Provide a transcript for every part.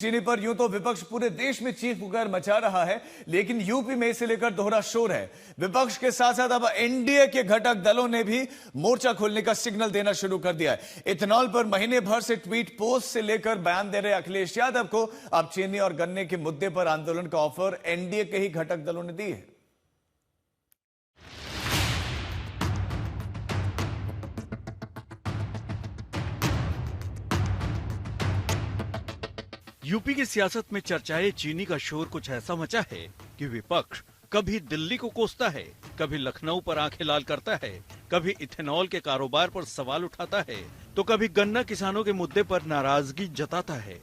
चीनी पर यूं तो विपक्ष पूरे देश में चीख पुकार मचा रहा है, लेकिन यूपी में इसे लेकर दोहरा शोर है। विपक्ष के साथ साथ अब एनडीए के घटक दलों ने भी मोर्चा खोलने का सिग्नल देना शुरू कर दिया है। इथेनॉल पर महीने भर से ट्वीट पोस्ट से लेकर बयान दे रहे अखिलेश यादव को अब चीनी और गन्ने के मुद्दे पर आंदोलन का ऑफर एनडीए के ही घटक दलों ने दी है। यूपी की सियासत में चर्चाएं चीनी का शोर कुछ ऐसा मचा है कि विपक्ष कभी दिल्ली को कोसता है, कभी लखनऊ पर आंखें लाल करता है, कभी इथेनॉल के कारोबार पर सवाल उठाता है, तो कभी गन्ना किसानों के मुद्दे पर नाराजगी जताता है।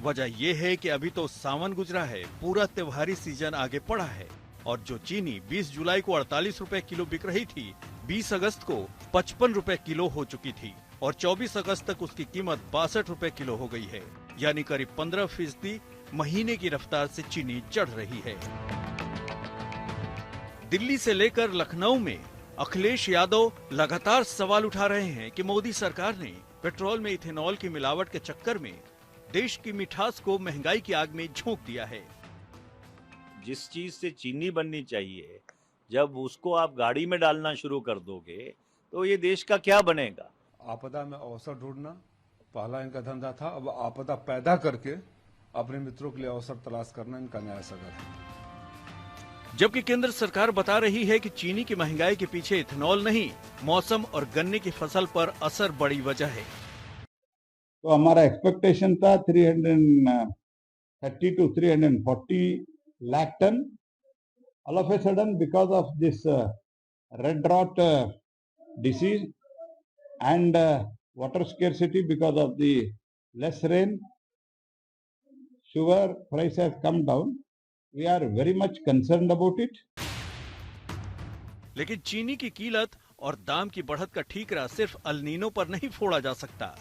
वजह यह है कि अभी तो सावन गुजरा है, पूरा त्योहारी सीजन आगे पड़ा है और जो चीनी 20 जुलाई को 48 रुपए किलो बिक रही थी, 20 अगस्त को 55 रुपए किलो हो चुकी थी और 24 अगस्त तक उसकी कीमत 62 रुपए किलो हो गई है। यानी करीब 15% महीने की रफ्तार से चीनी चढ़ रही है। दिल्ली से लेकर लखनऊ में अखिलेश यादव लगातार सवाल उठा रहे हैं कि मोदी सरकार ने पेट्रोल में इथेनॉल की मिलावट के चक्कर में देश की मिठास को महंगाई की आग में झोंक दिया है। जिस चीज से चीनी बननी चाहिए, जब उसको आप गाड़ी में डालना शुरू कर दोगे तो ये देश का क्या बनेगा। आपदा में अवसर ढूंढना पहला इनका धंधा था। अब आपदा पैदा करके अपने मित्रों के लिए अवसर तलाश करना इनका नया सगर है। जबकि केंद्र सरकार बता रही है कि चीनी की महंगाई के पीछे इथेनॉल नहीं, मौसम और गन्ने की फसल पर असर बड़ी वजह है। तो हमारा एक्सपेक्टेशन था 330 to 340 lakh ton. All of a sudden, because of this red rot disease and water scarcity because of the less rain, sugar price has come down. We are very much concerned about it. लेकिन चीनी की कीमत और दाम की बढ़त का ठीकरा सिर्फ अल नीनो पर नहीं फोड़ा जा सकता।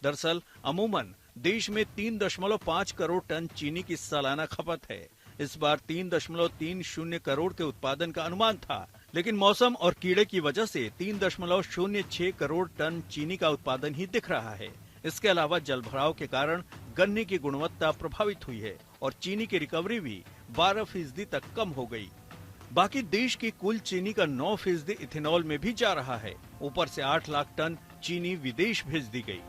दरअसल अमूमन देश में 3.5 करोड़ टन चीनी की सालाना खपत है। इस बार 3.30 करोड़ के उत्पादन का अनुमान था, लेकिन मौसम और कीड़े की वजह से 3.06 करोड़ टन चीनी का उत्पादन ही दिख रहा है। इसके अलावा जलभराव के कारण गन्ने की गुणवत्ता प्रभावित हुई है और चीनी की रिकवरी भी 12% तक कम हो गई। बाकी देश की कुल चीनी का 9% इथेनॉल में भी जा रहा है। ऊपर से 8 लाख टन चीनी विदेश भेज दी गई।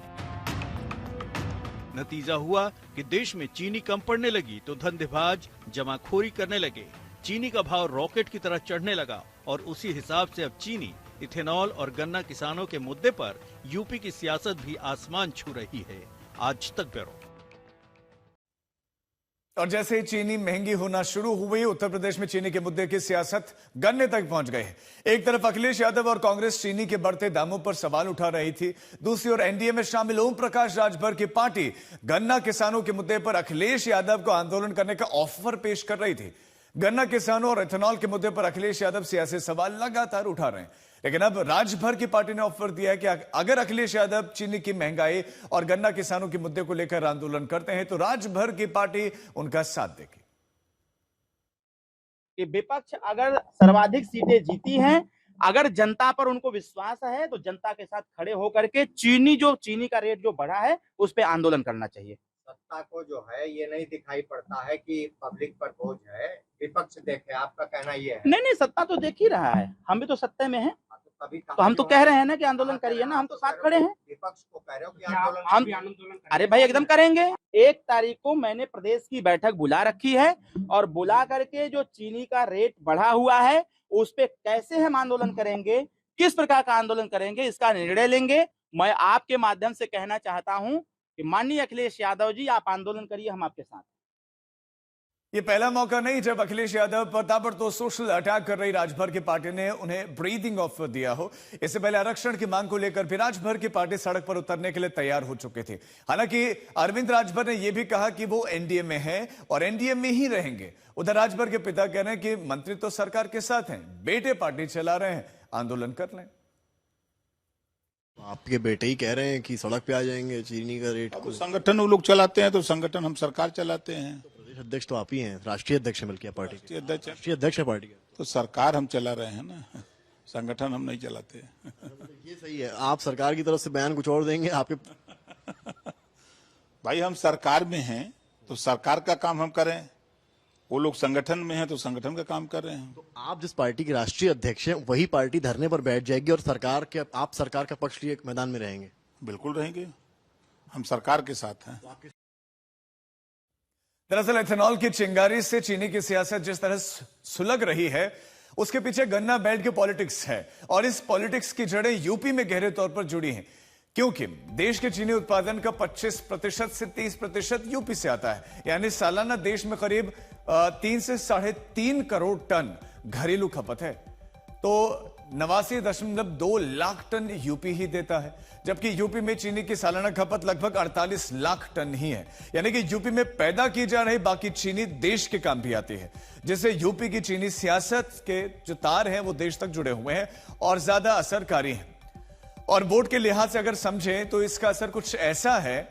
नतीजा हुआ कि देश में चीनी कम पड़ने लगी तो धंधेबाज जमाखोरी करने लगे। चीनी का भाव रॉकेट की तरह चढ़ने लगा और उसी हिसाब से अब चीनी, इथेनॉल और गन्ना किसानों के मुद्दे पर यूपी की सियासत भी आसमान छू रही है। आज तक ब्यूरो। और जैसे ही चीनी महंगी होना शुरू हुई, उत्तर प्रदेश में चीनी के मुद्दे की सियासत गन्ने तक पहुंच गए। एक तरफ अखिलेश यादव और कांग्रेस चीनी के बढ़ते दामों पर सवाल उठा रही थी, दूसरी ओर एनडीए में शामिल ओम प्रकाश राजभर की पार्टी गन्ना किसानों के मुद्दे पर अखिलेश यादव को आंदोलन करने का ऑफर पेश कर रही थी। गन्ना किसानों और इथेनॉल के मुद्दे पर अखिलेश यादव सियासी सवाल लगातार उठा रहे हैं, लेकिन अब राजभर की पार्टी ने ऑफर दिया है कि अगर अखिलेश यादव चीनी की महंगाई और गन्ना किसानों के मुद्दे को लेकर आंदोलन करते हैं तो राजभर की पार्टी उनका साथ देगी। कि विपक्ष अगर सर्वाधिक सीटें जीती हैं, अगर जनता पर उनको विश्वास है तो जनता के साथ खड़े होकर के चीनी का रेट जो बढ़ा है उस पे आंदोलन करना चाहिए। सत्ता को जो है ये नहीं दिखाई पड़ता है कि पब्लिक पर बोझ है, विपक्ष देखे, आपका कहना ये है? नहीं, सत्ता तो देख ही रहा है, हम भी तो सत्ता में हैं। तो हम तो कह रहे हैं ना कि आंदोलन करिए ना, हम तो साथ खड़े हैं। विपक्ष को कह रहे हो कि आंदोलन अरे भाई एकदम करेंगे। 1 तारीख को मैंने प्रदेश की बैठक बुला रखी है और बुला करके जो चीनी का रेट बढ़ा हुआ है उस पे कैसे हम आंदोलन करेंगे, किस प्रकार का आंदोलन करेंगे, इसका निर्णय लेंगे। मैं आपके माध्यम से कहना चाहता हूं कि माननीय अखिलेश यादव जी, आप आंदोलन करिए, हम आपके साथ। ये पहला मौका नहीं जब अखिलेश यादव पर ताबड़तोड़ सोशल अटैक कर रही राजभर की पार्टी ने उन्हें ब्रीदिंग ऑफर दिया हो। इससे पहले आरक्षण की मांग को लेकर भी राजभर की पार्टी सड़क पर उतरने के लिए तैयार हो चुकी थी। हालांकि अरविंद राजभर ने यह भी कहा कि वो एनडीए में हैं और एनडीए में ही रहेंगे। उधर राजभर के पिता कह रहे हैं कि मंत्री तो सरकार के साथ हैं, बेटे पार्टी चला रहे हैं, आंदोलन कर लें। आपके बेटे ही कह रहे हैं कि सड़क पे आ जाएंगे चीनी का रेट अब संगठन वो लोग चलाते हैं तो संगठन, हम सरकार चलाते हैं। प्रदेश अध्यक्ष तो आप ही हैं, राष्ट्रीय अध्यक्ष है बल्कि पार्टी, राष्ट्रीय अध्यक्ष है पार्टी का। तो सरकार हम चला रहे हैं ना, संगठन हम नहीं चलाते। ये सही है, आप सरकार की तरफ से बयान कुछ और देंगे आपके। भाई हम सरकार में हैं तो सरकार का काम हम करें, वो लोग संगठन में हैं तो संगठन का काम कर रहे हैं। तो आप जिस पार्टी के राष्ट्रीय अध्यक्ष हैं वही पार्टी धरने पर बैठ जाएगी और आप सरकार का पक्ष लिए मैदान में रहेंगे? बिल्कुल रहेंगे, हम सरकार के साथ हैं। दरअसल इथेनॉल की चिंगारी से चीनी की सियासत जिस तरह सुलग रही है उसके पीछे गन्ना बेल्ट की पॉलिटिक्स है और इस पॉलिटिक्स की जड़ें यूपी में गहरे तौर पर जुड़ी हैं, क्योंकि देश के चीनी उत्पादन का 25% से 30% यूपी से आता है। यानी सालाना देश में करीब 3 से 3.5 करोड़ टन घरेलू खपत है, तो 89.2 लाख टन यूपी ही देता है, जबकि यूपी में चीनी की सालाना खपत लगभग 48 लाख टन ही है। यानी कि यूपी में पैदा की जा रही बाकी चीनी देश के काम भी आती है, जिससे यूपी की चीनी सियासत के जो तार हैं वो देश तक जुड़े हुए हैं और ज्यादा असरकारी हैं। और वोट के लिहाज से अगर समझें तो इसका असर कुछ ऐसा है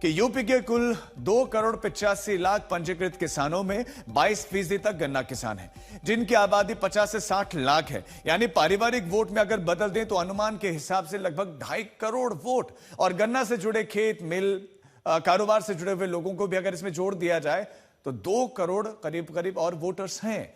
कि यूपी के कुल 2,85,00,000 पंजीकृत किसानों में 22% तक गन्ना किसान हैं, जिनकी आबादी 50 से 60 लाख है। यानी पारिवारिक वोट में अगर बदल दें तो अनुमान के हिसाब से लगभग 2.5 करोड़ वोट, और गन्ना से जुड़े खेत मिल कारोबार से जुड़े हुए लोगों को भी अगर इसमें जोड़ दिया जाए तो 2 करोड़ करीब और वोटर्स हैं।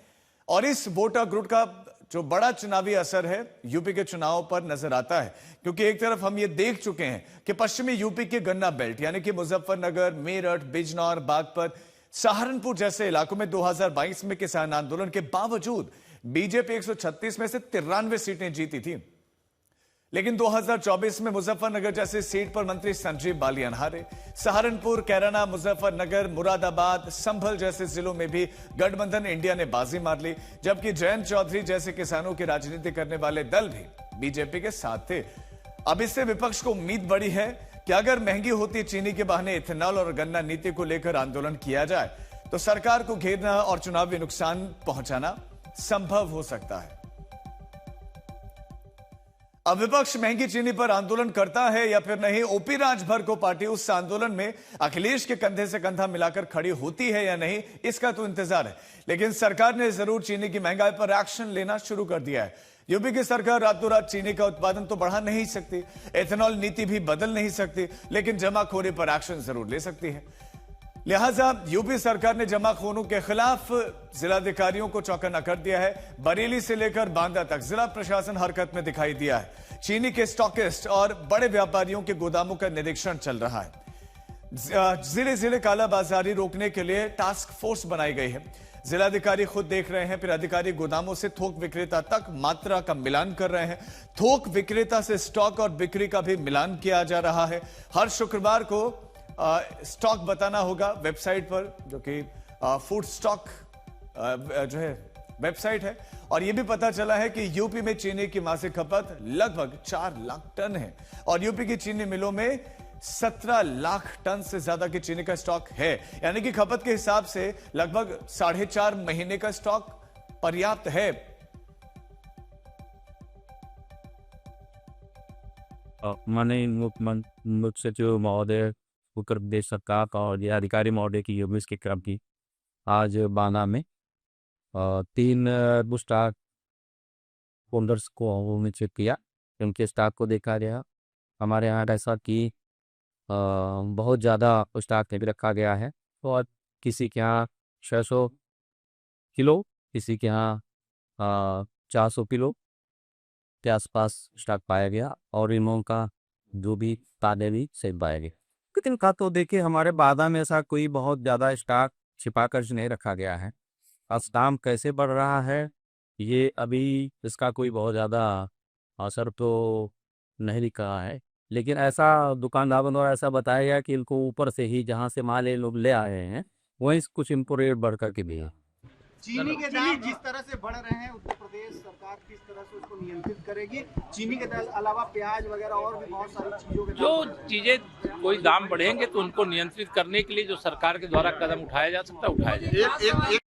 और इस वोटर ग्रुप का जो बड़ा चुनावी असर है यूपी के चुनाव पर नजर आता है, क्योंकि एक तरफ हम ये देख चुके हैं कि पश्चिमी यूपी के गन्ना बेल्ट यानी कि मुजफ्फरनगर, मेरठ, बिजनौर, बागपत, सहारनपुर जैसे इलाकों में 2022 में किसान आंदोलन के बावजूद बीजेपी 136 में से 93 सीटें जीती थी, लेकिन 2024 में मुजफ्फरनगर जैसी सीट पर मंत्री संजीव बालियान हारे। सहारनपुर, कैराना, मुजफ्फरनगर, मुरादाबाद, संभल जैसे जिलों में भी गठबंधन इंडिया ने बाजी मार ली, जबकि जयंत चौधरी जैसे किसानों की राजनीति करने वाले दल भी बीजेपी के साथ थे। अब इससे विपक्ष को उम्मीद बढ़ी है कि अगर महंगी होती चीनी के बहाने इथेनॉल और गन्ना नीति को लेकर आंदोलन किया जाए तो सरकार को घेरना और चुनावी नुकसान पहुंचाना संभव हो सकता है। अब विपक्ष महंगी चीनी पर आंदोलन करता है या फिर नहीं, ओपी राजभर को पार्टी उस आंदोलन में अखिलेश के कंधे से कंधा मिलाकर खड़ी होती है या नहीं, इसका तो इंतजार है। लेकिन सरकार ने जरूर चीनी की महंगाई पर एक्शन लेना शुरू कर दिया है। यूपी की सरकार रातों रात चीनी का उत्पादन तो बढ़ा नहीं सकती, एथेनॉल नीति भी बदल नहीं सकती, लेकिन जमाखोरी पर एक्शन जरूर ले सकती है। लिहाजा यूपी सरकार ने जमाखोरों के खिलाफ जिलाधिकारियों को चौकन्ना कर दिया है। बरेली से लेकर बांदा तक जिला प्रशासन हरकत में दिखाई दिया है। चीनी के स्टॉकिस्ट और बड़े व्यापारियों के गोदामों का निरीक्षण चल रहा है। जिले कालाबाजारी रोकने के लिए टास्क फोर्स बनाई गई है। जिलाधिकारी खुद देख रहे हैं, फिर अधिकारी गोदामों से थोक विक्रेता तक मात्रा का मिलान कर रहे हैं। थोक विक्रेता से स्टॉक और बिक्री का भी मिलान किया जा रहा है। हर शुक्रवार को स्टॉक बताना होगा वेबसाइट पर, जो कि फूड स्टॉक जो है वेबसाइट है। और यह भी पता चला है कि यूपी में चीनी की मासिक खपत लगभग 4 लाख टन है और यूपी की चीनी मिलों में 17 लाख टन से ज्यादा की चीनी का स्टॉक है। यानी कि खपत के हिसाब से लगभग 4.5 महीने का स्टॉक पर्याप्त है। माननीय मुख्य सचिव महोदय, उत्तर प्रदेश सरकार का और जिलाधिकारी महोदय की यूपी के क्रम की आज बांदा में 3 स्टॉक होल्डर्स को हमने चेक किया, उनके स्टॉक को देखा गया। हमारे यहाँ ऐसा कि बहुत ज़्यादा स्टॉक भी रखा गया है और किसी के यहाँ 600 किलो, किसी के यहाँ 400 किलो के आसपास स्टॉक पाया गया और इन लोगों का जो भी तादे भी सही पाया गया। लेकिन का तो देखिए हमारे बांदा में ऐसा कोई बहुत ज़्यादा स्टॉक छिपा कर नहीं रखा गया है। दाम कैसे बढ़ रहा है ये अभी इसका कोई बहुत ज़्यादा असर तो नहीं दिख रहा है, लेकिन ऐसा दुकानदारों द्वारा ऐसा बताया गया कि इनको ऊपर से ही जहाँ से माल ये लोग ले आए हैं वहीं कुछ इनको रेट बढ़ करके भी है। चीनी के दाम जिस तरह से बढ़ रहे हैं, उत्तर प्रदेश सरकार किस तरह से उसको नियंत्रित करेगी? चीनी के अलावा प्याज वगैरह और भी बहुत सारी चीजों के जो चीजें कोई दाम बढ़ेंगे तो उनको नियंत्रित करने के लिए जो सरकार के द्वारा कदम उठाया जा सकता है उठाया जाए।